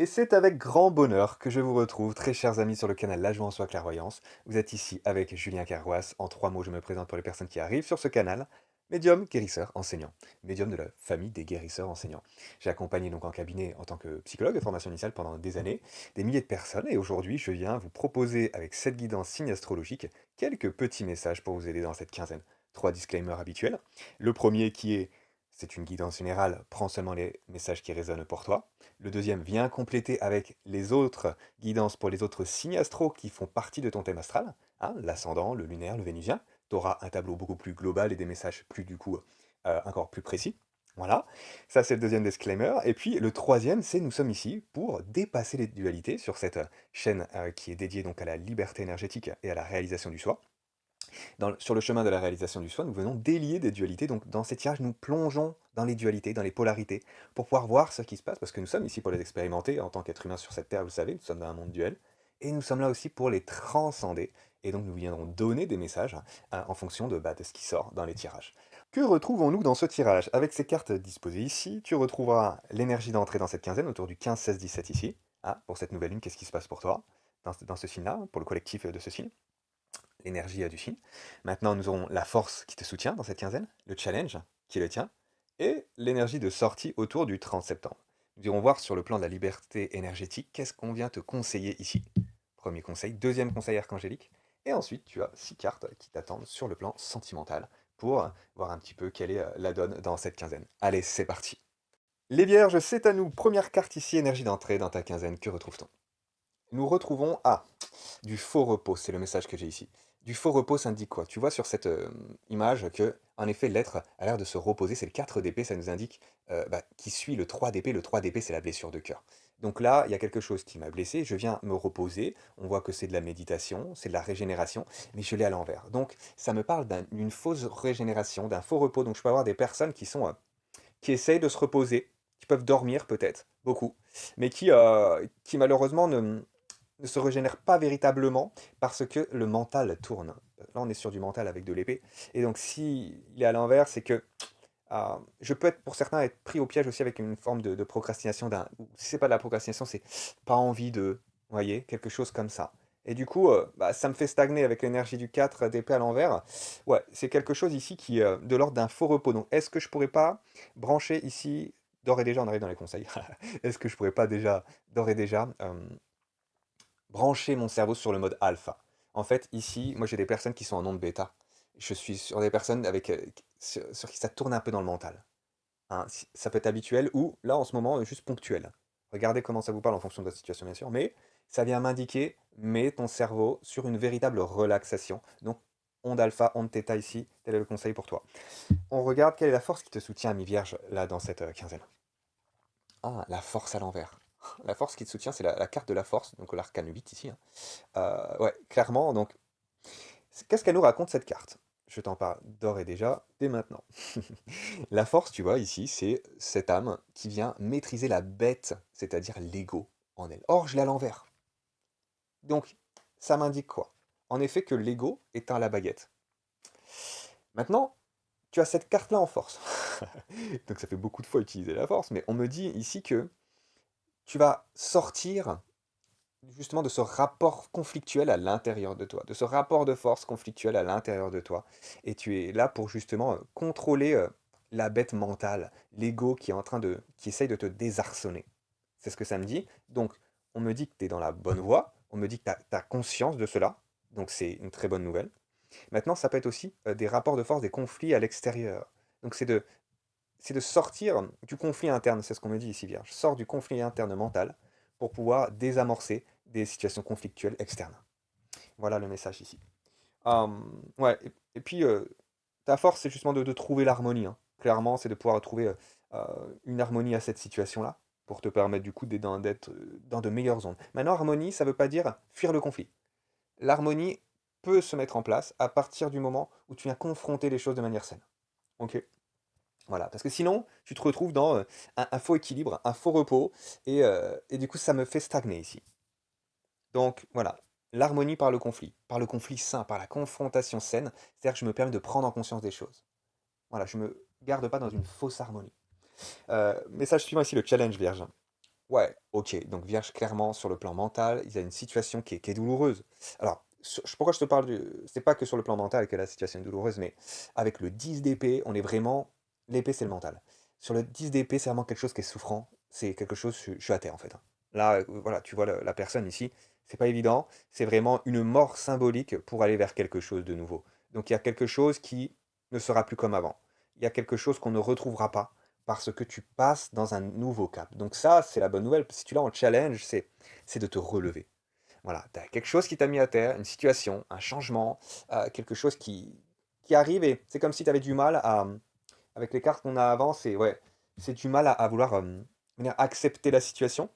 Et c'est avec grand bonheur que je vous retrouve, très chers amis sur le canal La Joie en Soi Clairvoyance. Vous êtes ici avec Julien Carroisse. En 3 mots, je me présente pour les personnes qui arrivent sur ce canal. Médium, guérisseur, enseignant. Médium de la famille des guérisseurs enseignants. J'ai accompagné donc en cabinet en tant que psychologue de formation initiale pendant des années, des milliers de personnes, et aujourd'hui je viens vous proposer avec cette guidance signe astrologique quelques petits messages pour vous aider dans cette quinzaine. 3 disclaimers habituels. Le premier qui est, c'est une guidance générale, prends seulement les messages qui résonnent pour toi. Le deuxième vient compléter avec les autres guidances pour les autres signes astro qui font partie de ton thème astral, hein, l'ascendant, le lunaire, le vénusien. Tu auras un tableau beaucoup plus global et des messages plus du coup encore plus précis. Voilà, ça c'est le deuxième disclaimer. Et puis le troisième, c'est nous sommes ici pour dépasser les dualités sur cette chaîne qui est dédiée donc à la liberté énergétique et à la réalisation du soi. Sur le chemin de la réalisation du soi, nous venons délier des dualités. Donc, dans ces tirages, nous plongeons dans les dualités, dans les polarités, pour pouvoir voir ce qui se passe, parce que nous sommes ici pour les expérimenter en tant qu'être humain sur cette terre, vous le savez, nous sommes dans un monde duel, et nous sommes là aussi pour les transcender. Et donc, nous viendrons donner des messages en fonction de ce qui sort dans les tirages. Que retrouvons-nous dans ce tirage? Avec ces cartes disposées ici, tu retrouveras l'énergie d'entrée dans cette quinzaine, autour du 15, 16, 17 ici. Ah, pour cette nouvelle lune, qu'est-ce qui se passe pour toi dans ce signe-là, pour le collectif de ce signe? L'énergie du signe. Maintenant, nous aurons la force qui te soutient dans cette quinzaine, le challenge qui est le tien, et l'énergie de sortie autour du 30 septembre. Nous irons voir sur le plan de la liberté énergétique, qu'est-ce qu'on vient te conseiller ici. Premier conseil, deuxième conseil archangélique, et ensuite tu as 6 cartes qui t'attendent sur le plan sentimental pour voir un petit peu quelle est la donne dans cette quinzaine. Allez, c'est parti. Les vierges, c'est à nous. Première carte ici, énergie d'entrée dans ta quinzaine, que retrouve-t-on? Nous retrouvons du faux repos, c'est le message que j'ai ici. Du faux repos, ça indique quoi? Tu vois sur cette image que, en effet, l'être a l'air de se reposer. C'est le 4 d'épée, ça nous indique qui suit le 3 d'épée. Le 3 d'épée, c'est la blessure de cœur. Donc là, il y a quelque chose qui m'a blessé. Je viens me reposer. On voit que c'est de la méditation, c'est de la régénération, mais je l'ai à l'envers. Donc ça me parle d'une fausse régénération, d'un faux repos. Donc je peux avoir des personnes qui essayent de se reposer, qui peuvent dormir peut-être, beaucoup, mais qui malheureusement ne se régénère pas véritablement parce que le mental tourne. Là, on est sur du mental avec de l'épée. Et donc, s'il est à l'envers, c'est que je peux être, pour certains, être pris au piège aussi avec une forme de procrastination. Ou si c'est pas de la procrastination, c'est pas envie de, vous voyez, quelque chose comme ça. Et du coup, ça me fait stagner avec l'énergie du 4 d'épée à l'envers. Ouais, c'est quelque chose ici qui est de l'ordre d'un faux repos. Donc, est-ce que je pourrais pas brancher ici, d'ores et déjà, on arrive dans les conseils, est-ce que je pourrais pas déjà, d'ores et déjà, brancher mon cerveau sur le mode alpha. En fait, ici, moi j'ai des personnes qui sont en onde bêta. Je suis sur des personnes sur qui ça tourne un peu dans le mental. Hein. Ça peut être habituel ou, là en ce moment, juste ponctuel. Regardez comment ça vous parle en fonction de votre situation, bien sûr, mais ça vient m'indiquer, mets ton cerveau sur une véritable relaxation. Donc, onde alpha, onde theta ici, tel est le conseil pour toi. On regarde quelle est la force qui te soutient, mi-vierge, là, dans cette quinzaine. Ah, la force à l'envers. La force qui te soutient, c'est la carte de la force, donc l'arcane 8 ici, hein. Ouais, clairement, donc, qu'est-ce qu'elle nous raconte cette carte? Je t'en parle d'ores et déjà, dès maintenant. La force, tu vois, ici, c'est cette âme qui vient maîtriser la bête, c'est-à-dire l'ego en elle. Or, je l'ai à l'envers. Donc, ça m'indique quoi? En effet, que l'ego éteint la baguette. Maintenant, tu as cette carte-là en force. Donc, ça fait beaucoup de fois utiliser la force, mais on me dit ici que tu vas sortir justement de ce rapport conflictuel à l'intérieur de toi, de ce rapport de force conflictuel à l'intérieur de toi. Et tu es là pour justement contrôler la bête mentale, l'ego qui essaye de te désarçonner. C'est ce que ça me dit. Donc, on me dit que tu es dans la bonne voie, on me dit que tu as conscience de cela, donc c'est une très bonne nouvelle. Maintenant, ça peut être aussi des rapports de force, des conflits à l'extérieur. Donc, c'est de sortir du conflit interne, c'est ce qu'on me dit ici, Vierge. Sors du conflit interne mental pour pouvoir désamorcer des situations conflictuelles externes. Voilà le message ici. Ouais, et puis ta force, c'est justement de trouver l'harmonie, hein. Clairement, c'est de pouvoir trouver une harmonie à cette situation-là pour te permettre du coup d'être dans de meilleures ondes. Maintenant, harmonie, ça ne veut pas dire fuir le conflit. L'harmonie peut se mettre en place à partir du moment où tu viens confronter les choses de manière saine. Ok. Voilà, parce que sinon, tu te retrouves dans un faux équilibre, un faux repos, et du coup, ça me fait stagner ici. Donc voilà, l'harmonie par le conflit sain, par la confrontation saine, c'est-à-dire que je me permets de prendre en conscience des choses. Voilà, je me garde pas dans une fausse harmonie. Message suivant ici, le challenge vierge. Ouais, OK, donc vierge, clairement, sur le plan mental, il y a une situation qui est douloureuse. Alors, pourquoi je te parle de c'est pas que sur le plan mental que la situation est douloureuse, mais avec le 10 d'épée, on est vraiment l'épée, c'est le mental. Sur le 10 d'épée, c'est vraiment quelque chose qui est souffrant, c'est quelque chose je suis à terre, en fait, hein. Là, voilà, tu vois la personne ici, c'est pas évident, c'est vraiment une mort symbolique pour aller vers quelque chose de nouveau. Donc il y a quelque chose qui ne sera plus comme avant. Il y a quelque chose qu'on ne retrouvera pas parce que tu passes dans un nouveau cap. Donc ça, c'est la bonne nouvelle. Si tu l'as en challenge, c'est de te relever. Voilà, tu as quelque chose qui t'a mis à terre, une situation, un changement, quelque chose qui arrive et c'est comme si tu avais du mal à, avec les cartes qu'on a avant, c'est ouais, c'est du mal à vouloir accepter la situation.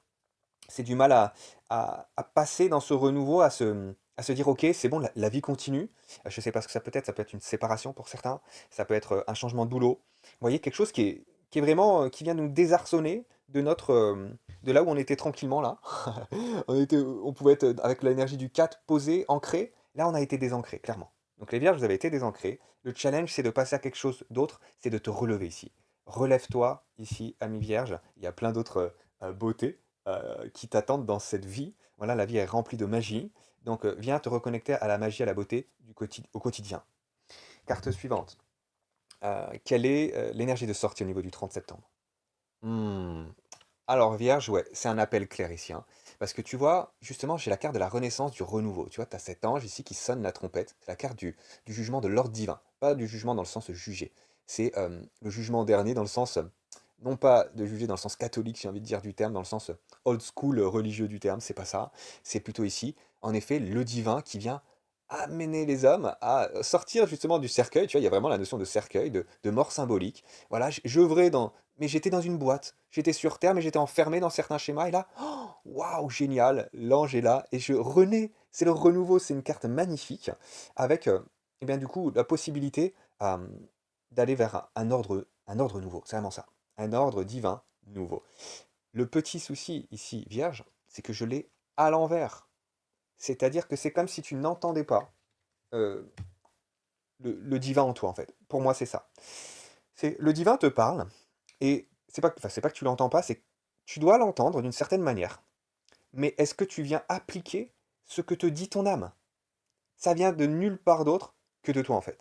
C'est du mal à passer dans ce renouveau, à se dire: «OK, c'est bon, la vie continue». Je sais pas ce que ça peut être une séparation pour certains, ça peut être, un changement de boulot. Vous voyez, quelque chose qui est vraiment, qui vient nous désarçonner de notre, de là où on était tranquillement là. On pouvait être, avec l'énergie du 4 posé, ancré. Là, on a été désancré, clairement. Donc les vierges, vous avez été désancrés. Le challenge, c'est de passer à quelque chose d'autre, c'est de te relever ici. Relève-toi ici, ami vierge, il y a plein d'autres, beautés qui t'attendent dans cette vie. Voilà, la vie est remplie de magie. Donc, viens te reconnecter à la magie, à la beauté au quotidien. Carte suivante. Quelle est l'énergie de sortie au niveau du 30 septembre? Hmm. Alors, Vierge, ouais, c'est un appel clair ici, hein. Parce que tu vois, justement, j'ai la carte de la renaissance, du renouveau. Tu vois, tu as cet ange ici qui sonne la trompette. C'est la carte du jugement de l'ordre divin. Pas du jugement dans le sens juger. C'est le jugement dernier dans le sens, non pas de juger dans le sens catholique, j'ai envie de dire du terme, dans le sens old school religieux du terme, c'est pas ça. C'est plutôt ici, en effet, le divin qui vient amener les hommes à sortir justement du cercueil. Tu vois, il y a vraiment la notion de cercueil, de mort symbolique. Voilà, j'œuvrais dans, mais j'étais dans une boîte. J'étais sur terre, mais j'étais enfermé dans certains schémas. Et là, oh, waouh, génial, l'ange est là. Et je renais. C'est le renouveau. C'est une carte magnifique avec, eh bien, du coup, la possibilité euh, d'aller vers un ordre nouveau. C'est vraiment ça. Un ordre divin nouveau. Le petit souci ici, Vierge, c'est que je l'ai à l'envers. C'est-à-dire que c'est comme si tu n'entendais pas euh, le divin en toi, en fait. Pour moi, c'est ça. C'est le divin te parle. Et c'est pas que tu l'entends pas, c'est que tu dois l'entendre d'une certaine manière. Mais est-ce que tu viens appliquer ce que te dit ton âme? Ça vient de nulle part d'autre que de toi, en fait.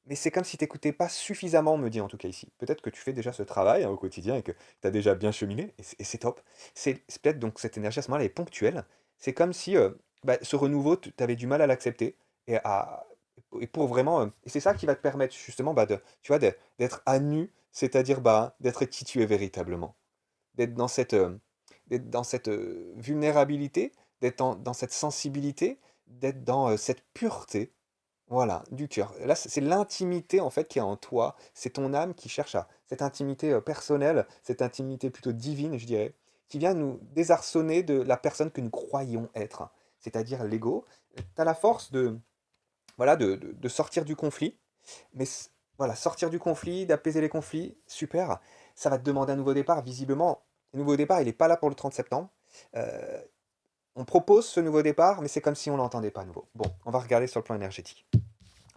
Mais c'est comme si tu écoutais pas suffisamment, on me dit en tout cas ici. Peut-être que tu fais déjà ce travail, hein, au quotidien et que tu as déjà bien cheminé, et c'est top. C'est peut-être donc cette énergie à ce moment-là est ponctuelle. C'est comme si bah, ce renouveau, tu avais du mal à l'accepter et, et pour vraiment. Et c'est ça qui va te permettre justement bah, tu vois, d'être à nu, c'est-à-dire bah, d'être qui tu es véritablement. D'être d'être dans cette vulnérabilité, d'être dans cette sensibilité, d'être dans cette pureté, voilà, du cœur. Là, c'est l'intimité en fait qui est en toi. C'est ton âme qui cherche à cette intimité personnelle, cette intimité plutôt divine, je dirais, qui vient nous désarçonner de la personne que nous croyons être, c'est-à-dire l'ego. Tu as la force de, voilà, de sortir du conflit, mais voilà, sortir du conflit, d'apaiser les conflits, super. Ça va te demander un nouveau départ. Visiblement, le nouveau départ, il n'est pas là pour le 30 septembre. Euh, on propose ce nouveau départ, mais c'est comme si on l'entendait pas à nouveau. Bon, on va regarder sur le plan énergétique.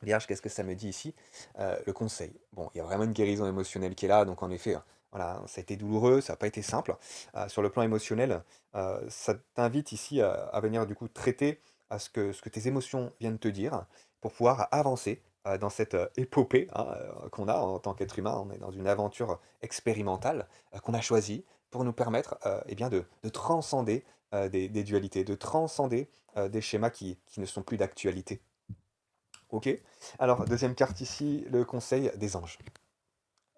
Vierge, qu'est-ce que ça me dit ici? Le conseil. Bon, il y a vraiment une guérison émotionnelle qui est là, donc en effet, voilà, ça a été douloureux, ça n'a pas été simple. Sur le plan émotionnel, ça t'invite ici à venir du coup traiter à ce que tes émotions viennent te dire pour pouvoir avancer dans cette épopée hein, qu'on a en tant qu'être humain. On est dans une aventure expérimentale qu'on a choisie pour nous permettre eh bien de transcender des dualités, de transcender des schémas qui ne sont plus d'actualité. Ok. Alors, deuxième carte ici, le conseil des anges.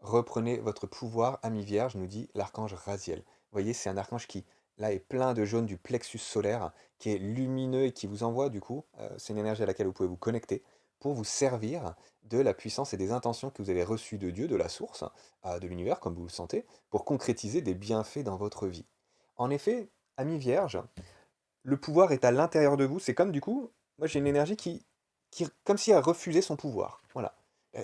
Reprenez votre pouvoir, ami vierge, nous dit l'archange Raziel. Vous voyez, c'est un archange qui, là, est plein de jaune du plexus solaire, qui est lumineux et qui vous envoie, du coup, c'est une énergie à laquelle vous pouvez vous connecter pour vous servir de la puissance et des intentions que vous avez reçues de Dieu, de la source, de l'univers, comme vous le sentez, pour concrétiser des bienfaits dans votre vie. En effet, ami vierge, le pouvoir est à l'intérieur de vous. C'est comme du coup, moi j'ai une énergie comme si elle refusait son pouvoir. Voilà.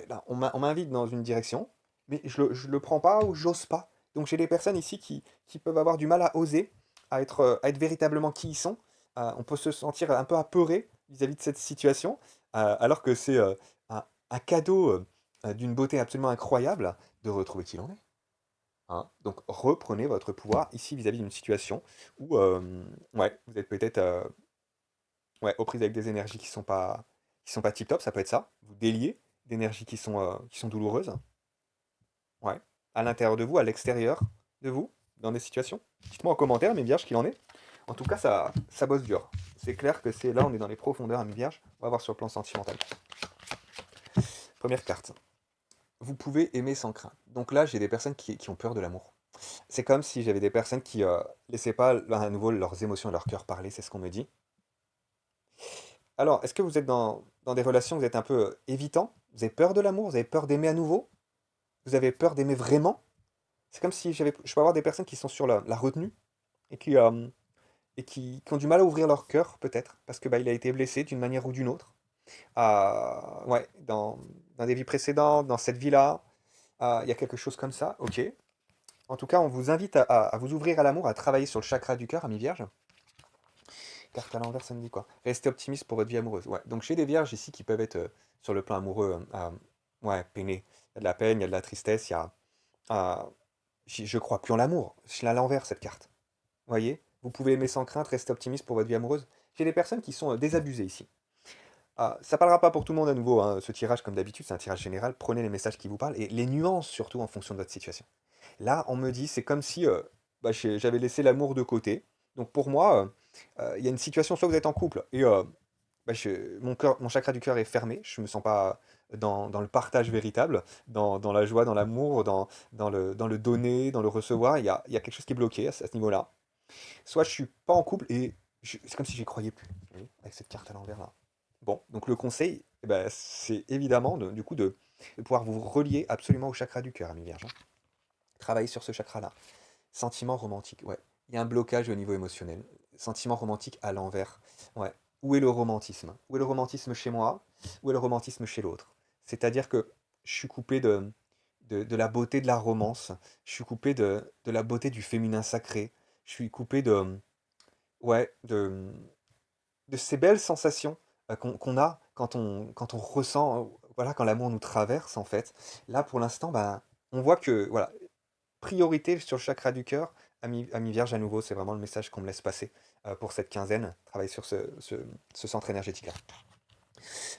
Là, on m'invite dans une direction, mais je le prends pas ou j'ose pas. Donc j'ai des personnes ici qui peuvent avoir du mal à oser, à être véritablement qui ils sont. On peut se sentir un peu apeuré vis-à-vis de cette situation, alors que c'est un cadeau d'une beauté absolument incroyable de retrouver qui l'on est. hein. Donc reprenez votre pouvoir ici vis-à-vis d'une situation où, ouais, vous êtes peut-être, ouais, aux prises avec des énergies qui sont pas tip top, ça peut être ça. Vous déliez d'énergies qui sont douloureuses, ouais, à l'intérieur de vous, à l'extérieur de vous, dans des situations. Dites-moi en commentaire, mes vierges, qu'il en est. En tout cas, ça bosse dur. C'est clair que c'est là, on est dans les profondeurs, mes vierges. On va voir sur le plan sentimental. Première carte. Vous pouvez aimer sans crainte. Donc là, j'ai des personnes qui ont peur de l'amour. C'est comme si j'avais des personnes qui laissaient pas à nouveau leurs émotions et leur cœur parler, c'est ce qu'on me dit. Alors, est-ce que vous êtes dans des relations, vous êtes un peu évitant? Vous avez peur de l'amour? Vous avez peur d'aimer à nouveau? Vous avez peur d'aimer vraiment? C'est comme si je peux avoir des personnes qui sont sur la retenue et qui ont du mal à ouvrir leur cœur, peut-être, parce que bah, il a été blessé d'une manière ou d'une autre. Ouais, dans des vies précédentes, dans cette vie-là, il y a quelque chose comme ça, ok. En tout cas, on vous invite à vous ouvrir à l'amour, à travailler sur le chakra du cœur, amis vierges. Carte à l'envers, ça me dit quoi? Restez optimiste pour votre vie amoureuse. Ouais, donc j'ai des vierges ici qui peuvent être sur le plan amoureux, ouais, peinés. Il y a de la peine, il y a de la tristesse, il y a. euh, je crois plus en l'amour. Je l'ai à l'envers, cette carte. Vous voyez? Vous pouvez aimer sans crainte, rester optimiste pour votre vie amoureuse. J'ai des personnes qui sont désabusées ici. Ça parlera pas pour tout le monde à nouveau, hein. Ce tirage, comme d'habitude, c'est un tirage général. Prenez les messages qui vous parlent et les nuances surtout en fonction de votre situation. Là, on me dit, c'est comme si bah, j'avais laissé l'amour de côté. Donc pour moi, il y a une situation, soit vous êtes en couple et bah, mon chakra du cœur est fermé, je me sens pas dans le partage véritable, dans la joie, dans l'amour, dans le donner, dans le recevoir. Il y a quelque chose qui est bloqué à ce niveau-là. Soit je suis pas en couple et c'est comme si j'y croyais plus, vous voyez, avec cette carte à l'envers là. Bon, donc le conseil, eh ben, c'est évidemment du coup de pouvoir vous relier absolument au chakra du cœur, ami vierge, hein. Travailler sur ce chakra-là. Sentiment romantique, ouais. Il y a un blocage au niveau émotionnel. Sentiment romantique à l'envers. Ouais. Où est le romantisme? Où est le romantisme chez moi? Où est le romantisme chez l'autre? C'est-à-dire que je suis coupé de la beauté de la romance. Je suis coupé de la beauté du féminin sacré. Je suis coupé ouais, de ces belles sensations qu'on a quand on ressent, voilà, quand l'amour nous traverse, en fait. Là, pour l'instant, ben, on voit que, voilà, priorité sur le chakra du cœur. Ami Vierge, à nouveau, c'est vraiment le message qu'on me laisse passer pour cette quinzaine. Travailler sur ce centre énergétique-là.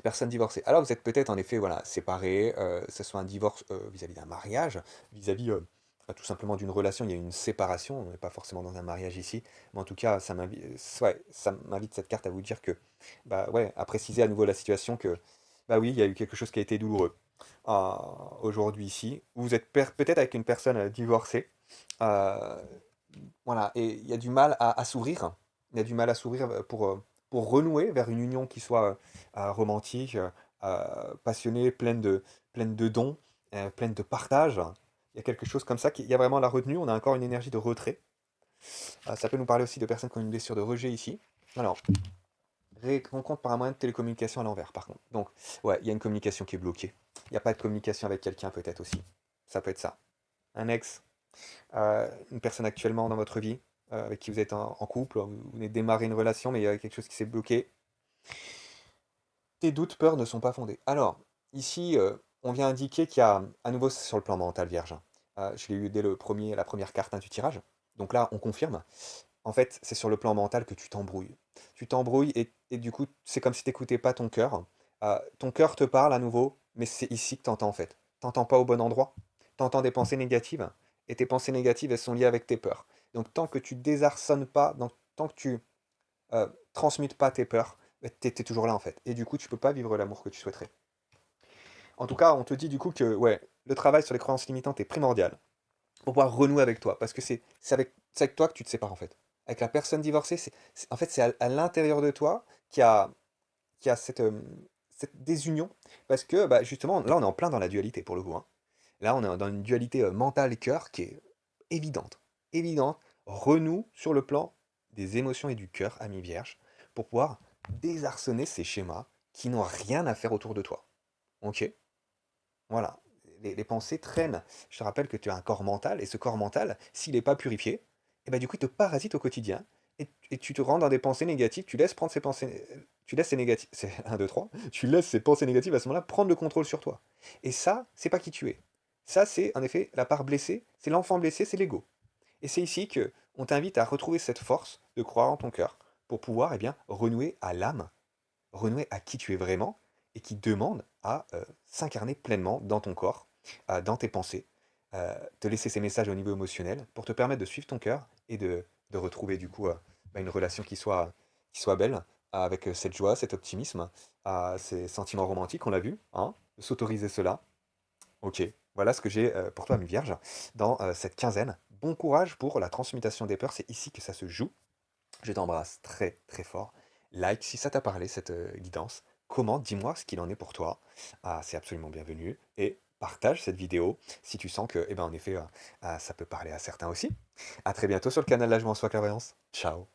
Personne divorcée. Alors, vous êtes peut-être en effet voilà, séparés, que ce soit un divorce vis-à-vis d'un mariage, vis-à-vis tout simplement d'une relation, il y a une séparation, on n'est pas forcément dans un mariage ici, mais en tout cas, ouais, ça m'invite cette carte à vous dire que, bah ouais, à préciser à nouveau la situation que, bah oui, il y a eu quelque chose qui a été douloureux euh, aujourd'hui ici. Vous êtes peut-être avec une personne divorcée, euh, voilà, et il y a du mal à s'ouvrir. Il y a du mal à s'ouvrir pour renouer vers une union qui soit romantique, passionnée, pleine de dons, pleine de partage. Il y a quelque chose comme ça, il y a vraiment la retenue, on a encore une énergie de retrait. Ça peut nous parler aussi de personnes qui ont une blessure de rejet ici. Alors, rencontre par un moyen de télécommunication à l'envers, par contre. Donc, ouais, il y a une communication qui est bloquée. Il n'y a pas de communication avec quelqu'un, peut-être aussi. Ça peut être ça. Un ex, une personne actuellement dans votre vie, avec qui vous êtes en couple, vous venez de démarrer une relation, mais il y a quelque chose qui s'est bloqué. Tes doutes, peurs ne sont pas fondés. Alors, ici, on vient indiquer qu'il y a, à nouveau, c'est sur le plan mental, Vierge, hein. Je l'ai eu dès la première carte hein, du tirage. Donc là, on confirme. En fait, c'est sur le plan mental que tu t'embrouilles. Tu t'embrouilles et du coup, c'est comme si tu n'écoutais pas ton cœur. Ton cœur te parle à nouveau, mais c'est ici que tu entends en fait. Tu n'entends pas au bon endroit. Tu entends des pensées négatives, et tes pensées négatives, elles sont liées avec tes peurs. Donc tant que tu désarçonnes pas, donc, tant que tu transmutes pas tes peurs, tu es toujours là en fait. Et du coup, tu peux pas vivre l'amour que tu souhaiterais. En tout cas, on te dit du coup que ouais, le travail sur les croyances limitantes est primordial pour pouvoir renouer avec toi. Parce que c'est avec toi que tu te sépares en fait. Avec la personne divorcée, en fait, c'est à l'intérieur de toi qui a cette désunion. Parce que bah, justement, là, on est en plein dans la dualité pour le coup, hein. Là, on est dans une dualité mentale et cœur qui est évidente. Évidente. Renoue sur le plan des émotions et du cœur, ami vierge, pour pouvoir désarçonner ces schémas qui n'ont rien à faire autour de toi. Ok? Voilà. Les pensées traînent. Je te rappelle que tu as un corps mental, et ce corps mental, s'il n'est pas purifié, et ben du coup, il te parasite au quotidien, et tu te rends dans des pensées négatives, tu laisses prendre ces pensées, tu laisses ces négatives, c'est un 2 3 tu laisses ces pensées négatives à ce moment-là prendre le contrôle sur toi. Et ça, c'est pas qui tu es. Ça, c'est en effet la part blessée, c'est l'enfant blessé, c'est l'ego. Et c'est ici que on t'invite à retrouver cette force de croire en ton cœur pour pouvoir, eh bien, renouer à l'âme, renouer à qui tu es vraiment et qui demande à s'incarner pleinement dans ton corps, dans tes pensées, te laisser ces messages au niveau émotionnel pour te permettre de suivre ton cœur et de retrouver du coup une relation qui soit belle, avec cette joie, cet optimisme, ces sentiments romantiques, on l'a vu, hein, de s'autoriser cela. Ok, voilà ce que j'ai pour toi, mes vierges, dans cette quinzaine. Bon courage pour la transmutation des peurs, c'est ici que ça se joue. Je t'embrasse très très fort. Like si ça t'a parlé, cette guidance. Commente, dis-moi ce qu'il en est pour toi. Ah, c'est absolument bienvenu. Et partage cette vidéo si tu sens que, eh ben, en effet, ça peut parler à certains aussi. À très bientôt sur le canal La Joie en Soi Clairvoyance. Ciao.